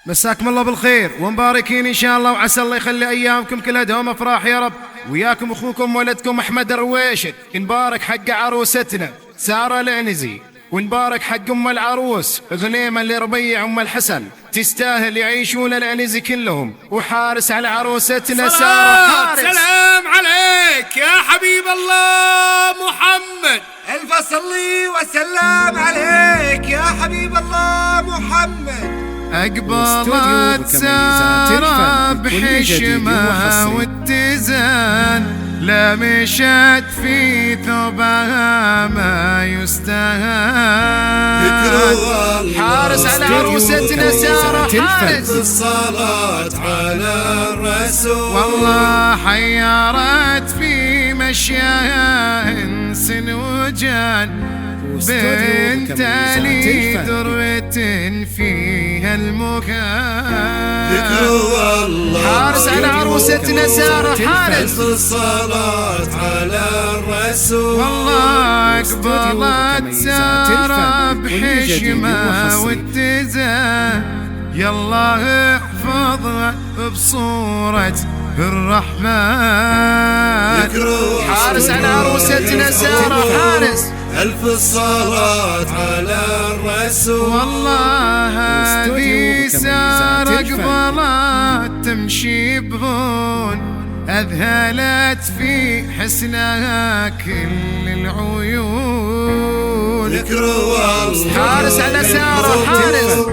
مساكم الله بالخير ومباركين إن شاء الله، وعسى الله يخلي أيامكم كلها دوم أفراح يا رب. وياكم أخوكم ولدكم أحمد الرويشد. نبارك حق عروستنا سارة العنزي، ونبارك حق أم العروس غنيمة اللي ربيع أم الحسن، تستاهل يعيشون العنزي كلهم. وحارس على عروستنا سارة حارس. سلام عليك يا حبيب الله محمد. ألف صلي وسلام عليك يا حبيب الله محمد. أقبلت سارة بحشمة واتزان، لا مشت في ثوبها ما يستهان. حارس على عروستنا سارة حارس. الصلاة على الرسول والله حيرت في مشيها انس وجان، بنت لي ذروة فيها المكان. ذكر والله حارس على عروستنا سارة حارس. الصلاة على الرسول والله اقبلت سارة بحشمة واتزان، يالله احفظها بصورة الرحمن. حارس على عروستنا سارة حارس. ألف الصلاة على الرسول والله هذه سارة قبلت تمشي بهون، أذهلت في حسنها كل العيون. ذكر والله حارس على سارة حارس.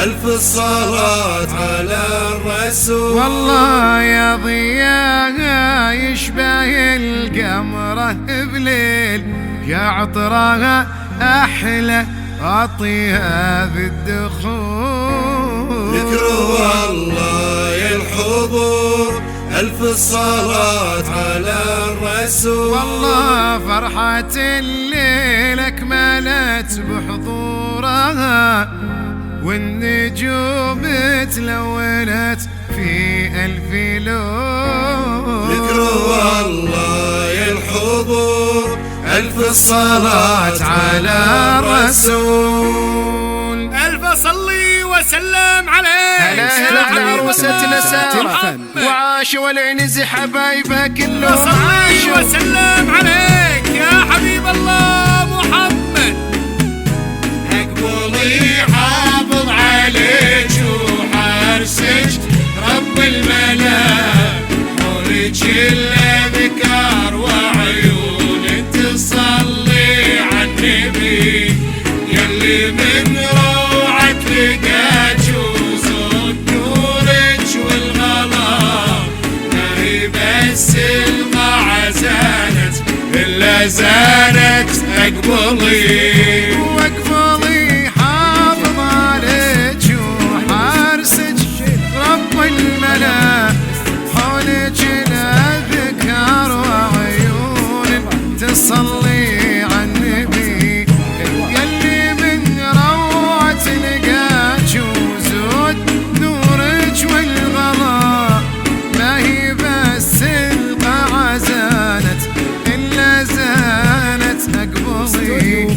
ألف الصلاة على الرسول والله يا ضياها يشبه القمرة بليل، يا عطرها أحلى عطيها بالدخول. ذكر والله يا الحضور ألف الصلاة على الرسول. والله فرحة الليل أكملت بحضورها، والنجوم تلونت في ألف لون. ذكر والله يا الحضور ألف الصلاة على الرسول. ألف صلي وسلام عليك. هلا على عروستنا سارة، وعاشوا العنزي حبايبها كلهم. صلي وسلام عليك يا حبيب الله محمد. أقبلي حافظ عليك وحارسك رب الملاك، حولك الأذكار وعيون تصلي عالنبي، يلي من روعك لقاك وزود نورك والغلا، ما هي بس القاعة زانت إلا زانت. أقبلي واقبلي حافظ عليك وحارسك رب الملا، حولك الأذكار وعيون تصلي عالنبي، يلي من روعة لقاك وزود نورك والغلا، ما هي بس القاعة زانت إلا زانت. أقبلي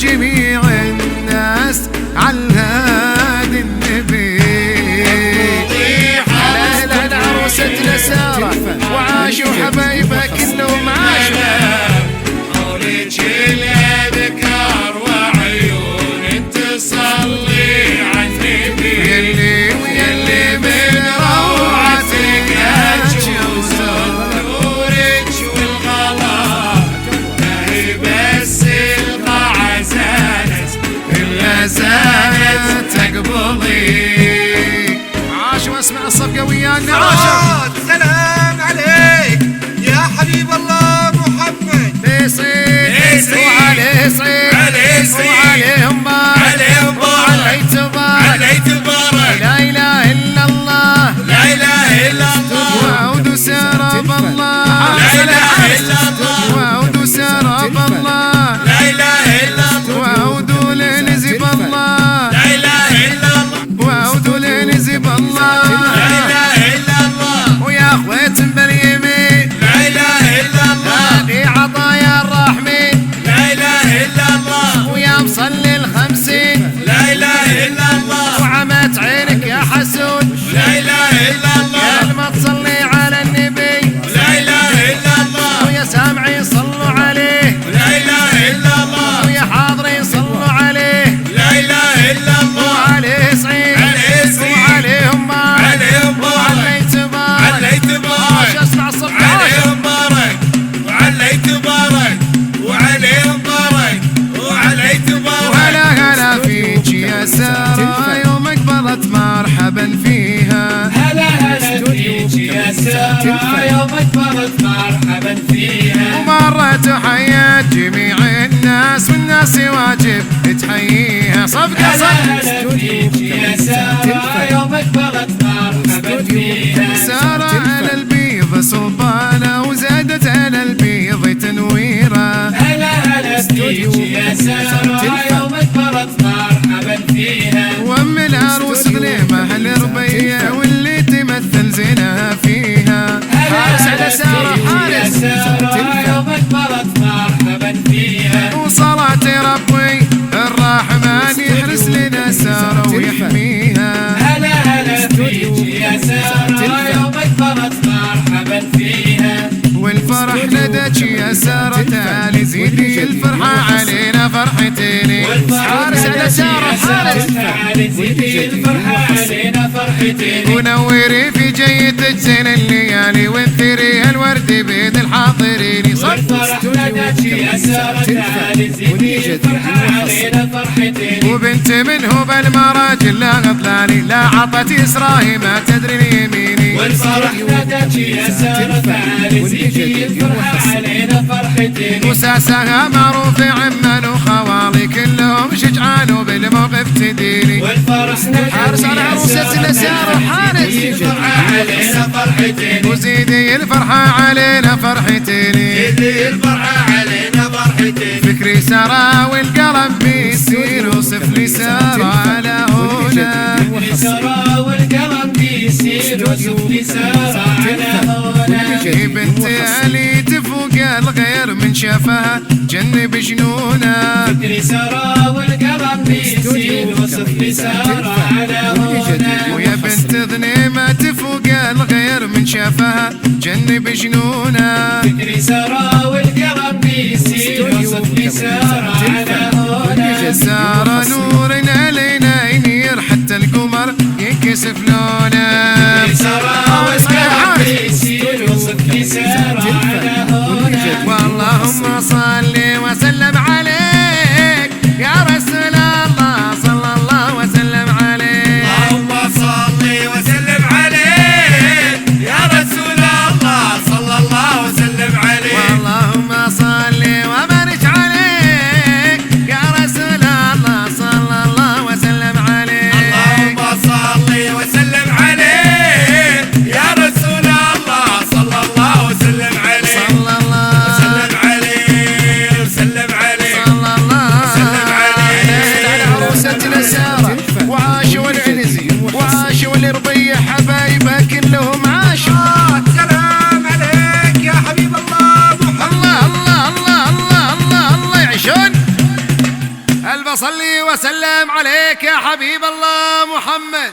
جميع الناس على الهادي النبي. لا عروستنا سارة وعاشوا حبايبها كلهم عاشوا. مولد الأذكار وعيون تصلي عالنبي. ويلي من روعتك أجوز نورك والغلا ما هي بس القاعة زانت إلا زانت تقبضي. عاش واسمع الصفقة ويانا عاشر. سلام عليك يا حبيب الله محمد. يصيد وعليه صيد وعليهم بار وعليه تبارك. لا إله إلا الله وعود سراب الله. وعود سراب الله وعود لنزب الله. وعود لنزب الله. ويا خويت باليمين هذه عطايا الرحمن. ويا مصلي الخمسين وعمت عينك يا حسود. يا ما تصلي على النبي ويا سامعين صلوا عليه ويا حاضرين صلوا عليه. وعليه صعيد وعليهم بارك وعليه تبارك. وش اسمع الصف هلا فيك يا سارة يومك بلت مرحبا فيها. هلا فيك يا سارة يومك بلت مرحبا فيها. ومرة تحيات جميع الناس والناس واجب تحييها. صفقة هلا فيك يا سارة يومك بلت مرحبا فيها. سارة على البيض صبانة وزادت على البيض تنويرة. هلا فيك يا سارة يومك بلت مرحبا فيها. وام العروس غليمة الربية واللي تمثل زينها فيها. حارس على سارة حارس يومك بلت مرحبا فيها. وصلاة ربي الرحمن يحرس لنا سارة ويحميها. هلا فيك يا سارة يومك بلت مرحبا فيها. والفرح لديك يا سارة تعالي زيدي الفرحة علينا فرحتين. حارس على سارة حارس تعالي زيدي الفرحة علينا فرحتين. ونوري في جيتك زين الليالي وانثري الورد بيد الحاضرين. والفرح لديك يا سارة تعالي زيدي الفرحة علينا فرحتين. وبنت منه بالمراجل لا غضلاني لا عطت يسراهي ما تدري اليميني. والفرح لديك يا سارة تعالي زيدي الفرحة علينا فرحتين. وساسها معروف عمان وخوالي كلهم شجعان وبالموقف تديني. والفرح حارس على عروستنا سارة حارس الفرحة علينا فرحتين. وزيدي الفرحة علينا فرحتين. فكري سارة والقلم بيصير وصف لي سارة على هنا. فكري سارة والقلم بيصير وصف لي سارة على هنا. بنت علي تفوق الغير من شافها جنب جنونها. فكري سارة والقلم بيصير وصف لي سارة على هنا. ويا بنت ظنيمة تفوق الغير من شافها جنب جنونها. فكري سارة والقلم بيصير وصف لي سارة على هنا. سارة نور علينا ينير حتى القمر ينكسف لونه. فكري سارة والقلم بيصير وصف لي سارة على هنا. واللهم صل وسلم عليك يا رسول الله صلى الله وسلم عليك. اللهم صل وسلم عليك يا رسول الله صلى الله وسلم عليك. اللهم صل وبارك عليك يا رسول الله صلى الله وسلم عليك. اللهم صل وسلم عليك يا رسول الله صلى الله وسلم عليك. صلى الله وسلم عليه وسلم عليه بصلي وسلم عليك يا حبيب الله محمد.